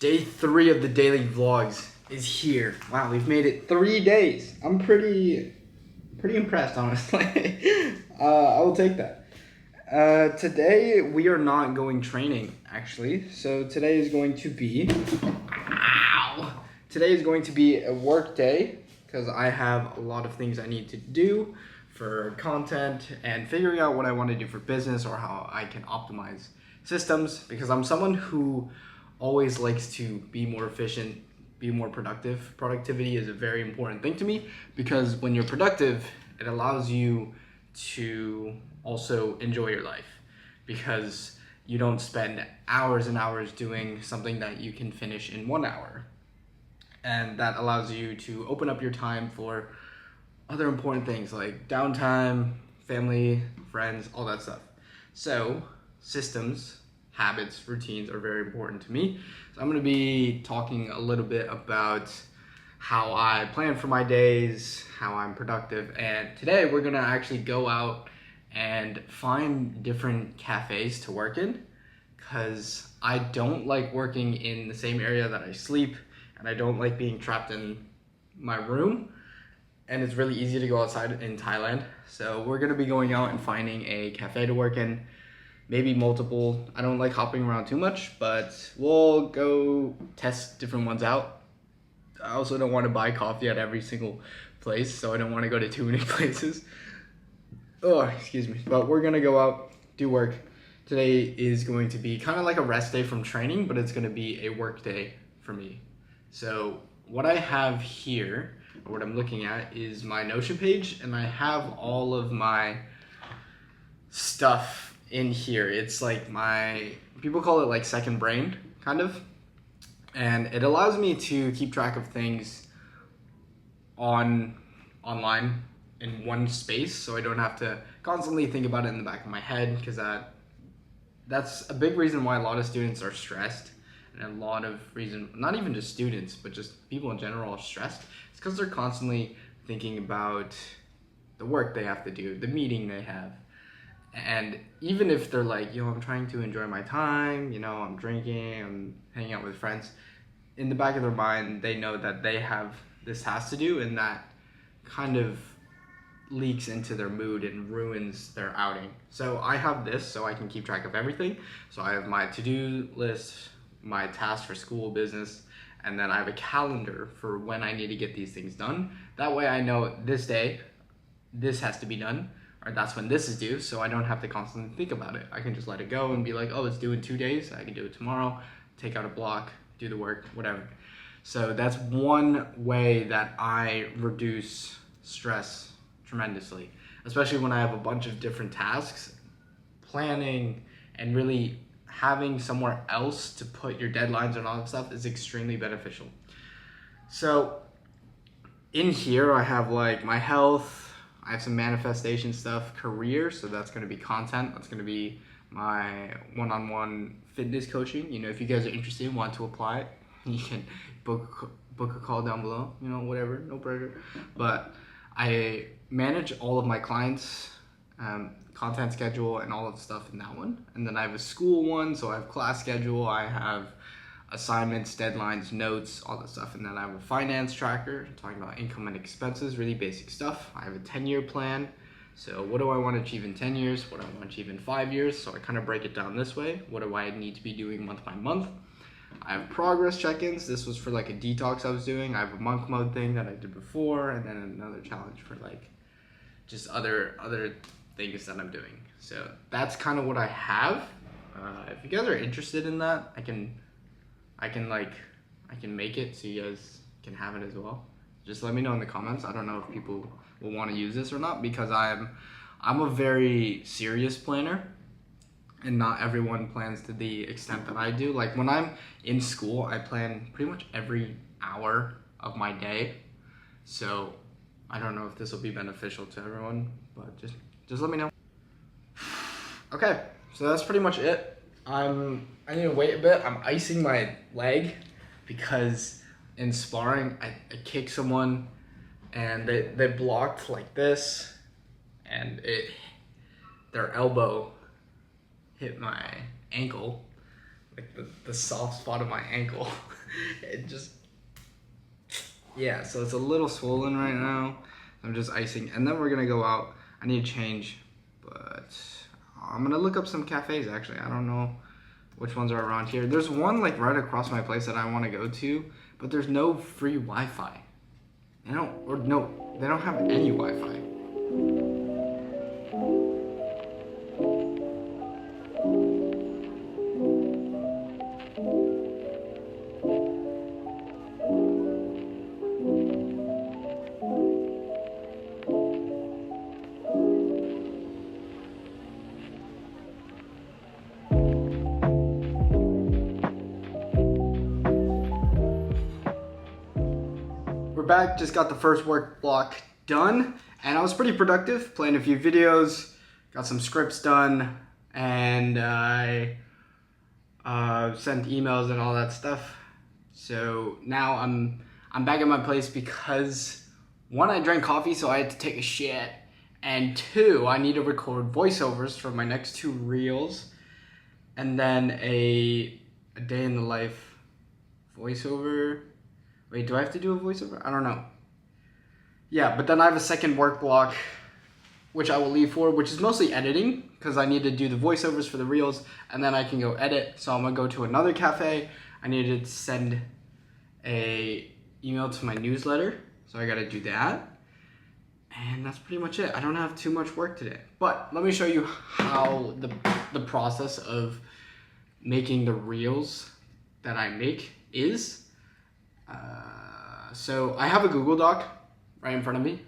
Day 3 of the daily vlogs is here. Wow, we've made it 3 days. I'm pretty impressed, honestly. I will take that. Today we are not going training, actually. So today is going to be, today is going to be a work day because I have a lot of things I need to do for content and figuring out what I want to do for business or how I can optimize systems, because I'm someone who always likes to be more efficient, be more productive. Productivity is a very important thing to me because when you're productive, it allows you to also enjoy your life, because you don't spend hours and hours doing something that you can finish in 1 hour. And that allows you to open up your time for other important things like downtime, family, friends, all that stuff. So systems, habits, routines are very important to me. So I'm going to be talking a little bit about how I plan for my days, how I'm productive, and today we're going to actually go out and find different cafes to work in, because I don't like working in the same area that I sleep, and I don't like being trapped in my room, and it's really easy to go outside in Thailand. So we're going to be going out and finding a cafe to work in, maybe multiple. I don't like hopping around too much, but we'll go test different ones out. I also don't want to buy coffee at every single place, so I don't want to go to too many places. Oh, excuse me. But we're going to go out, do work. Today is going to be kind of like a rest day from training, but it's going to be a work day for me. So what I have here, or what I'm looking at, is my Notion page, and I have all of my stuff in here. It's like people call it like second brain, kind of. And it allows me to keep track of things online in one space, so I don't have to constantly think about it in the back of my head, because that's a big reason why a lot of students are stressed. And a lot of reason, not even just students, but just people in general are stressed. It's because they're constantly thinking about the work they have to do, the meeting they have. And even if they're like, I'm trying to enjoy my time, I'm drinking, I'm hanging out with friends, in the back of their mind, they know that they have this task to do, and that kind of leaks into their mood and ruins their outing. So I have this so I can keep track of everything. So I have my to-do list, my tasks for school, business, and then I have a calendar for when I need to get these things done. That way I know this day, this has to be done, or that's when this is due, so I don't have to constantly think about it. I can just let it go and be like, oh, it's due in 2 days. I can do it tomorrow, take out a block, do the work, whatever. So that's one way that I reduce stress tremendously, especially when I have a bunch of different tasks. Planning and really having somewhere else to put your deadlines and all that stuff is extremely beneficial. So in here I have like my health, I have some manifestation stuff, career, so that's going to be content, that's going to be my one-on-one fitness coaching. If you guys are interested and want to apply, you can book a call down below, whatever, no pressure. But I manage all of my clients, content schedule, and all of the stuff in that one. And then I have a school one, so I have class schedule, I have assignments, deadlines, notes, all that stuff. And then I have a finance tracker, talking about income and expenses, really basic stuff. I have a 10-year plan. So what do I want to achieve in 10 years? What do I want to achieve in 5 years? So I kind of break it down this way. What do I need to be doing month by month? I have progress check-ins. This was for like a detox I was doing. I have a monk mode thing that I did before, and then another challenge for like just other things that I'm doing. So that's kind of what I have. If you guys are interested in that, I can make it so you guys can have it as well. Just let me know in the comments. I don't know if people will want to use this or not, because I'm a very serious planner, and not everyone plans to the extent that I do. Like when I'm in school, I plan pretty much every hour of my day. So I don't know if this will be beneficial to everyone, but just let me know. Okay, so that's pretty much it. I need to wait a bit. I'm icing my leg because in sparring, I kicked someone and they blocked like this, and their elbow hit my ankle, like the soft spot of my ankle. It just, yeah, so it's a little swollen right now. I'm just icing, and then we're gonna go out. I need to change, but I'm gonna look up some cafes actually. I don't know which ones are around here. There's one like right across my place that I want to go to, but there's no free Wi-Fi. They don't have any Wi-Fi. We're back, just got the first work block done, and I was pretty productive, playing a few videos, got some scripts done, and I sent emails and all that stuff. So now I'm back at my place because one, I drank coffee, so I had to take a shit, and two, I need to record voiceovers for my next 2 reels, and then a day in the life voiceover. Wait, do I have to do a voiceover? I don't know. Yeah, but then I have a second work block, which I will leave for, which is mostly editing, because I need to do the voiceovers for the reels, and then I can go edit. So I'm gonna go to another cafe. I need to send a email to my newsletter, so I gotta do that. And that's pretty much it. I don't have too much work today. But let me show you how the process of making the reels that I make is. So I have a Google Doc right in front of me,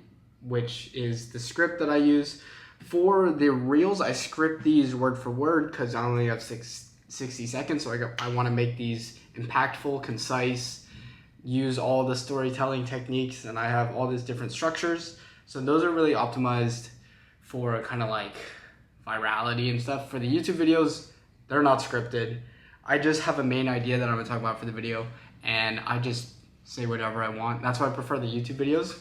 which is the script that I use. For the reels, I script these word for word because I only have 60 seconds, so I want to make these impactful, concise, use all the storytelling techniques, and I have all these different structures. So those are really optimized for kind of like virality and stuff. For the YouTube videos, they're not scripted. I just have a main idea that I'm gonna talk about for the video, and I just say whatever I want. That's why I prefer the YouTube videos.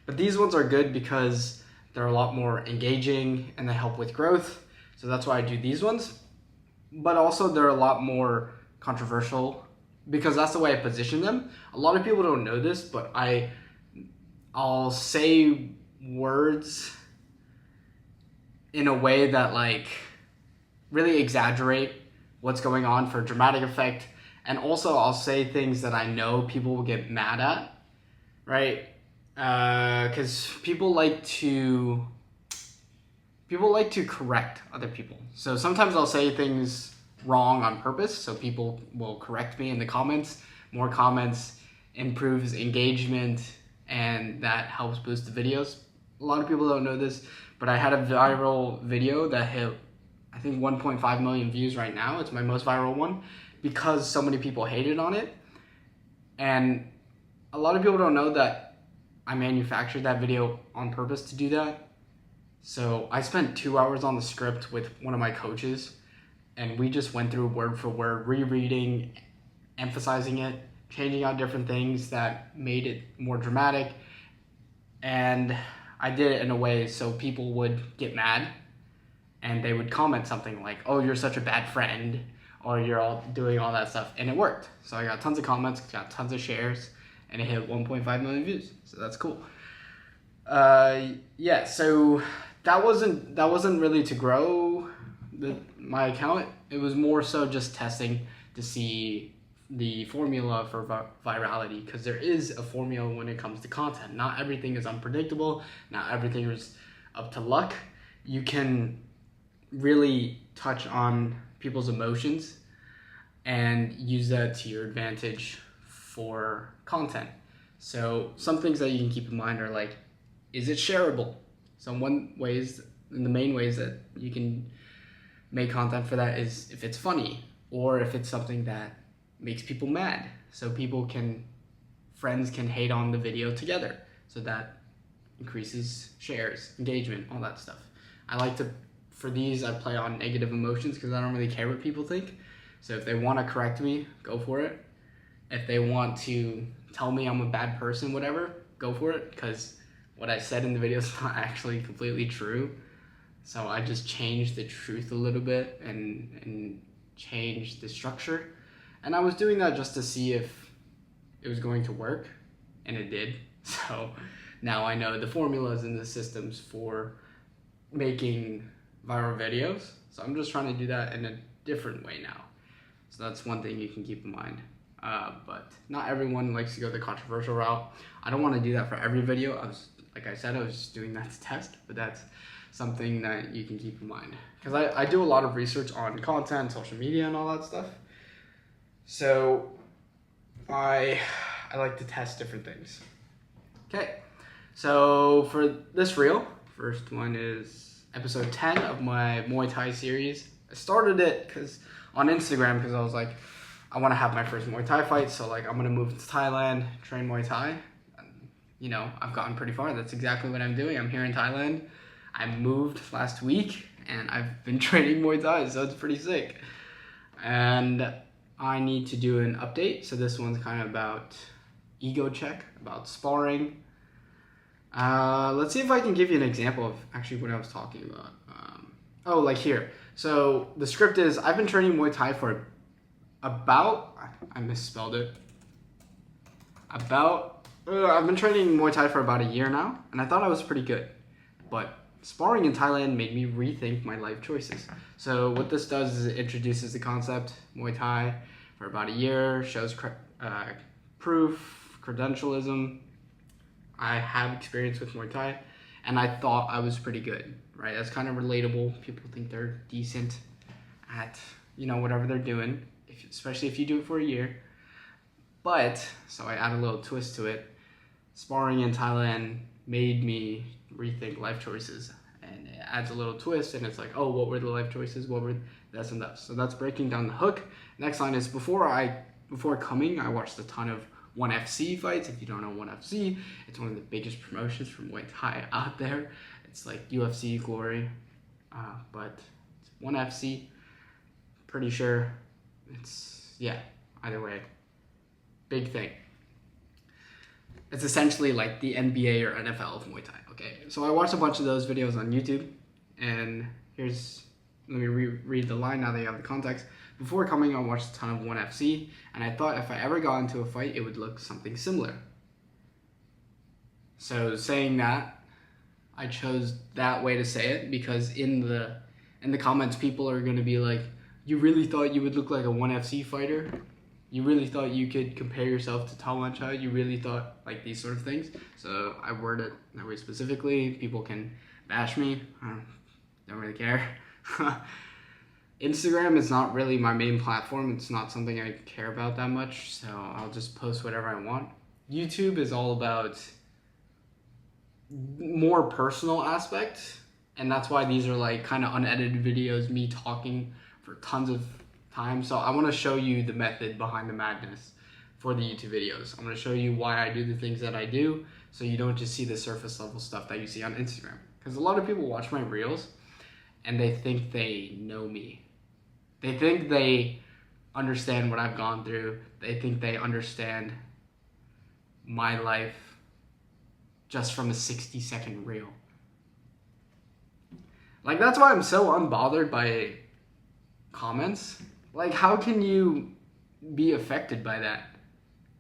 But these ones are good because they're a lot more engaging and they help with growth. So that's why I do these ones. But also they're a lot more controversial because that's the way I position them. A lot of people don't know this, but I'll say words in a way that like really exaggerate what's going on for dramatic effect. And also I'll say things that I know people will get mad at, right? Because people like to correct other people. So sometimes I'll say things wrong on purpose, so people will correct me in the comments. More comments improves engagement, and that helps boost the videos. A lot of people don't know this, but I had a viral video that hit, I think, 1.5 million views right now. It's my most viral one because so many people hated on it. And a lot of people don't know that I manufactured that video on purpose to do that. So I spent 2 hours on the script with one of my coaches, and we just went through word for word, rereading, emphasizing it, changing out different things that made it more dramatic. And I did it in a way so people would get mad and they would comment something like, "Oh, you're such a bad friend," or "You're all doing all that stuff," and it worked. So I got tons of comments, got tons of shares, and it hit 1.5 million views. So that's cool. Yeah, so that wasn't really to grow my account. It was more so just testing to see the formula for virality, because there is a formula when it comes to content. Not everything is unpredictable. Not everything is up to luck. You can really touch on people's emotions and use that to your advantage for content. So some things that you can keep in mind are like, is it shareable? So the main ways that you can make content for that is if it's funny, or if it's something that makes people mad. So friends can hate on the video together. So that increases shares, engagement, all that stuff. For these, I play on negative emotions because I don't really care what people think. So if they want to correct me, go for it. If they want to tell me I'm a bad person, whatever, go for it, because what I said in the video is not actually completely true. So I just changed the truth a little bit and change the structure. And I was doing that just to see if it was going to work, and it did. So now I know the formulas and the systems for making viral videos. So I'm just trying to do that in a different way now. So that's one thing you can keep in mind. But not everyone likes to go the controversial route. I don't want to do that for every video. Like I said, I was just doing that to test, but that's something that you can keep in mind. Because I do a lot of research on content, social media, and all that stuff. So I like to test different things. Okay, so for this reel, first one is episode 10 of my Muay Thai series. I started it on Instagram because I was like, I want to have my first Muay Thai fight, so like I'm gonna move to Thailand, train Muay Thai. And, I've gotten pretty far. That's exactly what I'm doing. I'm here in Thailand. I moved last week and I've been training Muay Thai, so it's pretty sick. And I need to do an update. So this one's kind of about ego check, about sparring. Let's see if I can give you an example of actually what I was talking about. Like here. So the script is, I've been training Muay Thai for I misspelled it. I've been training Muay Thai for about a year now, and I thought I was pretty good. But sparring in Thailand made me rethink my life choices. So what this does is it introduces the concept Muay Thai for about a year, shows proof, credentialism. I have experience with Muay Thai, and I thought I was pretty good, right? That's kind of relatable. People think they're decent at, whatever they're doing, especially if you do it for a year. But, so I add a little twist to it. Sparring in Thailand made me rethink life choices, and it adds a little twist, and it's like, oh, what were the life choices? What were this and that? So that's breaking down the hook. Next line is, before coming, I watched a ton of ONE FC fights. If you don't know ONE FC, it's one of the biggest promotions for Muay Thai out there. It's like UFC Glory, but it's ONE FC. Pretty sure either way, big thing. It's essentially like the NBA or NFL of Muay Thai. Okay, so I watched a bunch of those videos on YouTube, and let me read the line now that you have the context. Before coming, I watched a ton of ONE FC, and I thought if I ever got into a fight, it would look something similar. So saying that, I chose that way to say it because in the comments, people are going to be like, you really thought you would look like a ONE FC fighter? You really thought you could compare yourself to Talman Chai? You really thought like these sort of things? So I word it that way specifically. People can bash me. I don't really care. Instagram is not really my main platform. It's not something I care about that much. So I'll just post whatever I want. YouTube is all about more personal aspect. And that's why these are like kind of unedited videos, me talking for tons of time. So I want to show you the method behind the madness for the YouTube videos. I'm going to show you why I do the things that I do, so you don't just see the surface level stuff that you see on Instagram. Because a lot of people watch my reels and they think they know me. They think they understand what I've gone through. They think they understand my life just from a 60-second reel. Like, that's why I'm so unbothered by comments. Like, how can you be affected by that?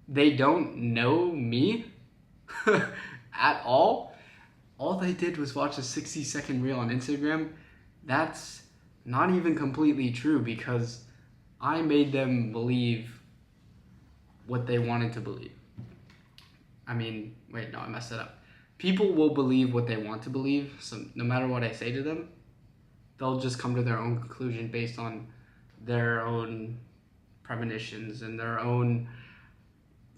They don't know me at all. All they did was watch a 60-second reel on Instagram. That's not even completely true because I made them believe what they wanted to believe. I messed it up. People will believe what they want to believe, so no matter what I say to them, they'll just come to their own conclusion based on their own premonitions and their own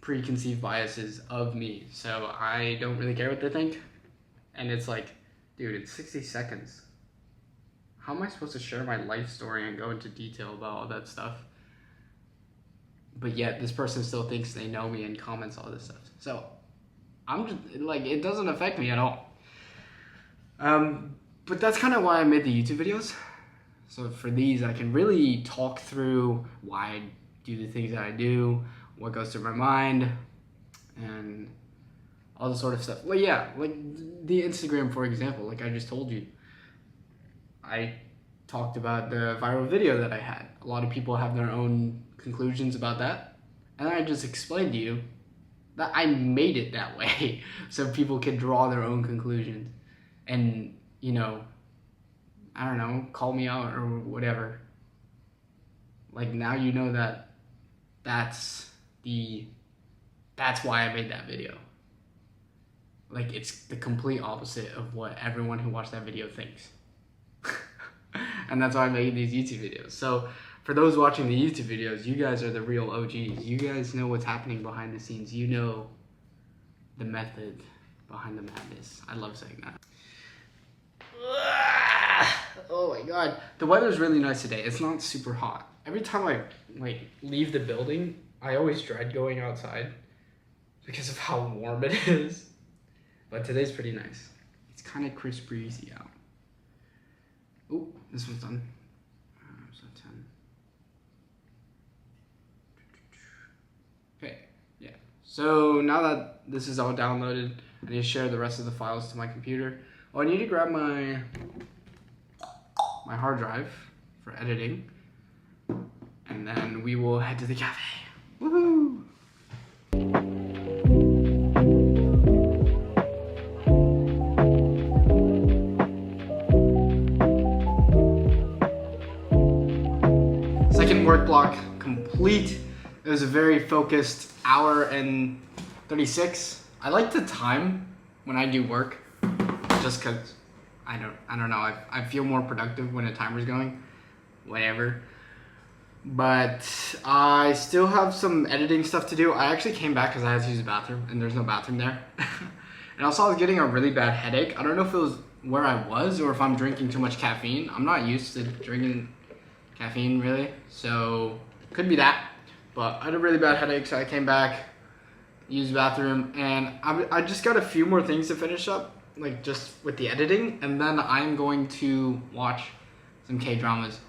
preconceived biases of me. So I don't really care what they think. And it's like, dude, it's 60 seconds. How am I supposed to share my life story and go into detail about all that stuff? But yet this person still thinks they know me and comments all this stuff. So I'm just like, it doesn't affect me at all. But that's kind of why I made the YouTube videos. So for these, I can really talk through why I do the things that I do, what goes through my mind, and all this sort of stuff. Like the Instagram, for example, like I just told you, I talked about the viral video that I had. A lot of people have their own conclusions about that. And I just explained to you that I made it that way so people can draw their own conclusions. And, you know, I don't know, call me out or whatever. Like, now you know that that's why I made that video. Like, it's the complete opposite of what everyone who watched that video thinks. And that's why I made these YouTube videos. So for those watching the YouTube videos, you guys are the real OGs. You guys know what's happening behind the scenes. You know the method behind the madness. I love saying that. Oh my god. The weather's really nice today. It's not super hot. Every time I leave the building, I always dread going outside because of how warm it is. But today's pretty nice. It's kind of crisp breezy out. Oh, this one's done. So 10. Okay, yeah. So now that this is all downloaded, I need to share the rest of the files to my computer. Oh, I need to grab my hard drive for editing, and then we will head to the cafe. Woohoo! Second work block complete. It was a very focused hour and 36. I like the time when I do work, just because I don't know. I feel more productive when a timer's going. Whatever. But I still have some editing stuff to do. I actually came back because I had to use the bathroom, and there's no bathroom there. And also I was getting a really bad headache. I don't know if it was where I was or if I'm drinking too much caffeine. I'm not used to drinking caffeine really, so could be that. But I had a really bad headache, so I came back, used the bathroom, and I just got a few more things to finish up, like just with the editing, and then I'm going to watch some K-dramas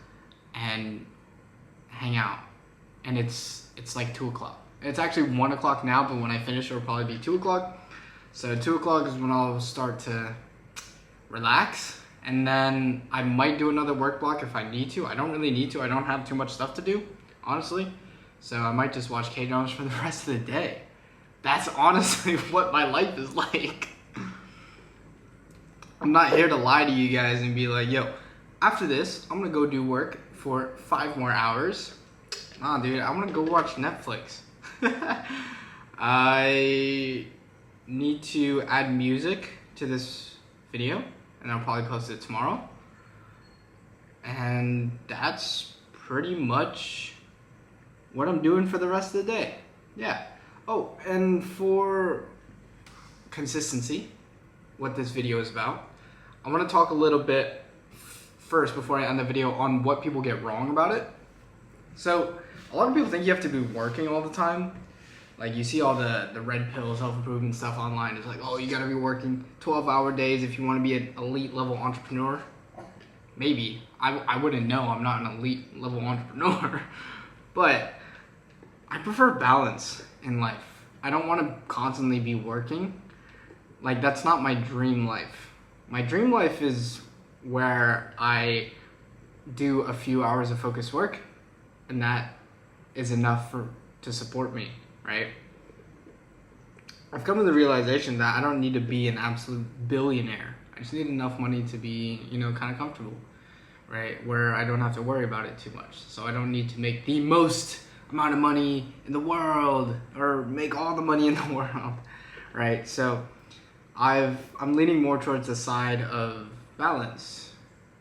and hang out. And it's like 2 o'clock. It's actually 1 o'clock now, but when I finish it'll probably be 2 o'clock. So 2 o'clock is when I'll start to relax, and then I might do another work block if I need to. I don't really need to. I don't have too much stuff to do, honestly. So I might just watch K-dramas for the rest of the day. That's honestly what my life is like. I'm not here to lie to you guys and be like, yo, after this, I'm gonna go do work for 5 more hours. Nah, dude, I'm gonna go watch Netflix. I need to add music to this video, and I'll probably post it tomorrow. And that's pretty much what I'm doing for the rest of the day. Yeah. Oh, and for consistency, what this video is about, I want to talk a little bit first before I end the video on what people get wrong about it. So a lot of people think you have to be working all the time. Like, you see all the red pill self-improvement stuff online. It's like, oh, you gotta be working 12-hour days if you want to be an elite level entrepreneur. Maybe. I wouldn't know. I'm not an elite level entrepreneur. But I prefer balance in life. I don't want to constantly be working. Like, that's not my dream life. My dream life is where I do a few hours of focused work, and that is enough to support me, right? I've come to the realization that I don't need to be an absolute billionaire. I just need enough money to be, kind of comfortable, right? Where I don't have to worry about it too much. So I don't need to make the most amount of money in the world or make all the money in the world, right? So I'm leaning more towards the side of balance,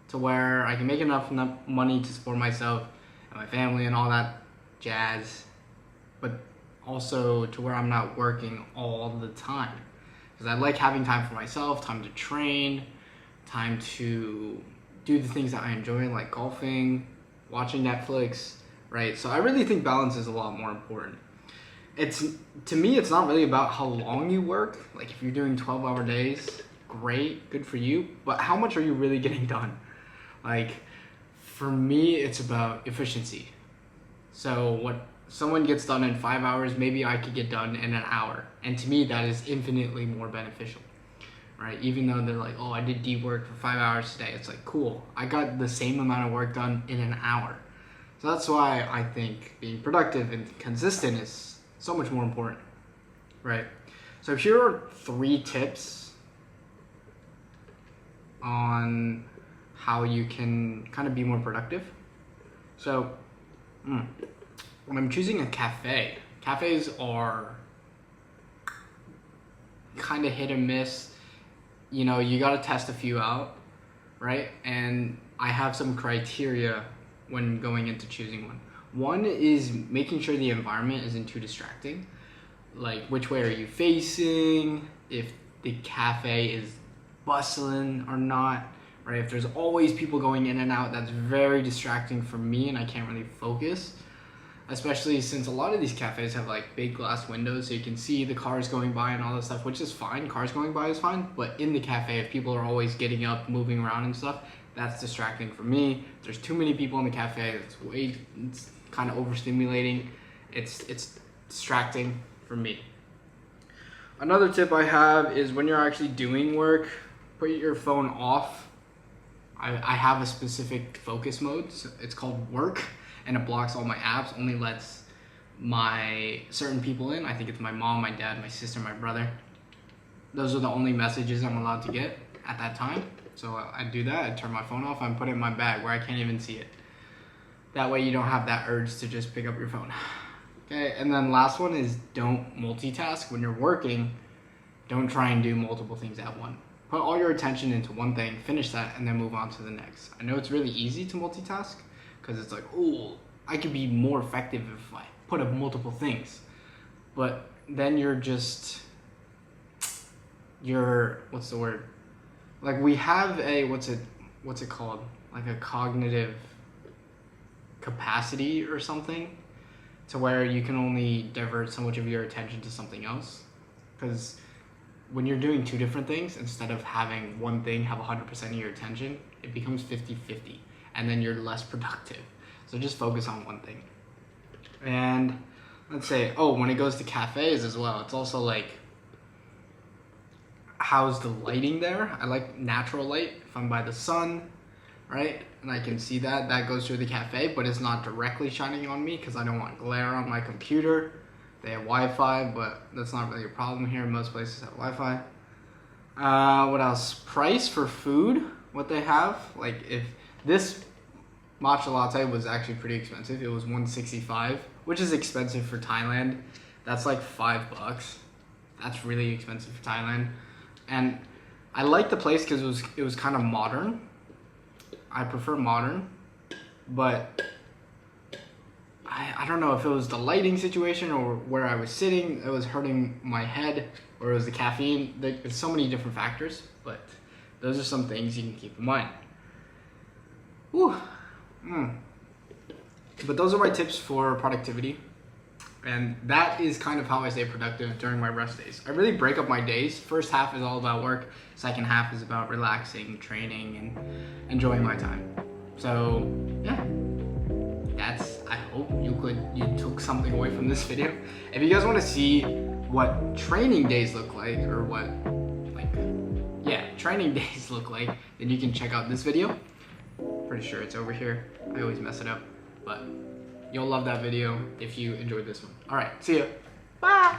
to where I can make enough money to support myself and my family and all that jazz, but also to where I'm not working all the time. Because I like having time for myself, time to train, time to do the things that I enjoy, like golfing, watching Netflix, right? So I really think balance is a lot more important. To me, it's not really about how long you work. Like, if you're doing 12-hour days, great, good for you. But how much are you really getting done? Like, for me, it's about efficiency. So what someone gets done in 5 hours, maybe I could get done in an hour. And to me, that is infinitely more beneficial, right? Even though they're like, oh, I did deep work for 5 hours today. It's like, cool. I got the same amount of work done in an hour. So that's why I think being productive and consistent is so much more important, right? So here are 3 tips on how you can kind of be more productive. So when I'm choosing a cafe, cafes are kind of hit or miss. You know, you got to test a few out, right? And I have some criteria when going into choosing one. One is making sure the environment isn't too distracting. Like, which way are you facing? If the cafe is bustling or not, right? If there's always people going in and out, that's very distracting for me and I can't really focus. Especially since a lot of these cafes have like big glass windows so you can see the cars going by and all that stuff, which is fine. Cars going by is fine. But in the cafe, if people are always getting up, moving around and stuff, that's distracting for me. If there's too many people in the cafe, it's kind of overstimulating. It's distracting for me. Another tip I have is when you're actually doing work, put your phone off. I have a specific focus mode. So it's called work, and it blocks all my apps, only lets my certain people in. I think it's my mom, my dad, my sister, my brother. Those are the only messages I'm allowed to get at that time. So I do that, I turn my phone off, and put it in my bag where I can't even see it. That way you don't have that urge to just pick up your phone. Okay, and then last one is don't multitask. When you're working, don't try and do multiple things at once. Put all your attention into one thing, finish that, and then move on to the next. I know it's really easy to multitask because it's like, oh, I could be more effective if I put up multiple things. But then what's the word? Like we have a, what's it called? Like a cognitive capacity or something to where you can only divert so much of your attention to something else. Because when you're doing 2 different things, instead of having one thing have 100% of your attention, it becomes 50-50, and then you're less productive. So just focus on one thing. And let's say, when it goes to cafes as well, it's also like, how's the lighting there? I like natural light. If I'm by the sun, right, and I can see that goes through the cafe, but it's not directly shining on me because I don't want glare on my computer. They have Wi-Fi, but that's not really a problem here. Most places have Wi-Fi. What else? Price for food, what they have. Like if this matcha latte was actually pretty expensive. It was $165, which is expensive for Thailand. That's like $5. That's really expensive for Thailand. And I like the place because it was kind of modern. I prefer modern, but I don't know if it was the lighting situation or where I was sitting, it was hurting my head, or it was the caffeine. There's so many different factors, but those are some things you can keep in mind. Whew. But those are my tips for productivity. And that is kind of how I stay productive during my rest days. I really break up my days. First half is all about work. Second half is about relaxing, training, and enjoying my time. So yeah, I hope you took something away from this video. If you guys want to see what training days look like, or training days look like, then you can check out this video. Pretty sure it's over here. I always mess it up, but you'll love that video if you enjoyed this one. All right, see ya. Bye.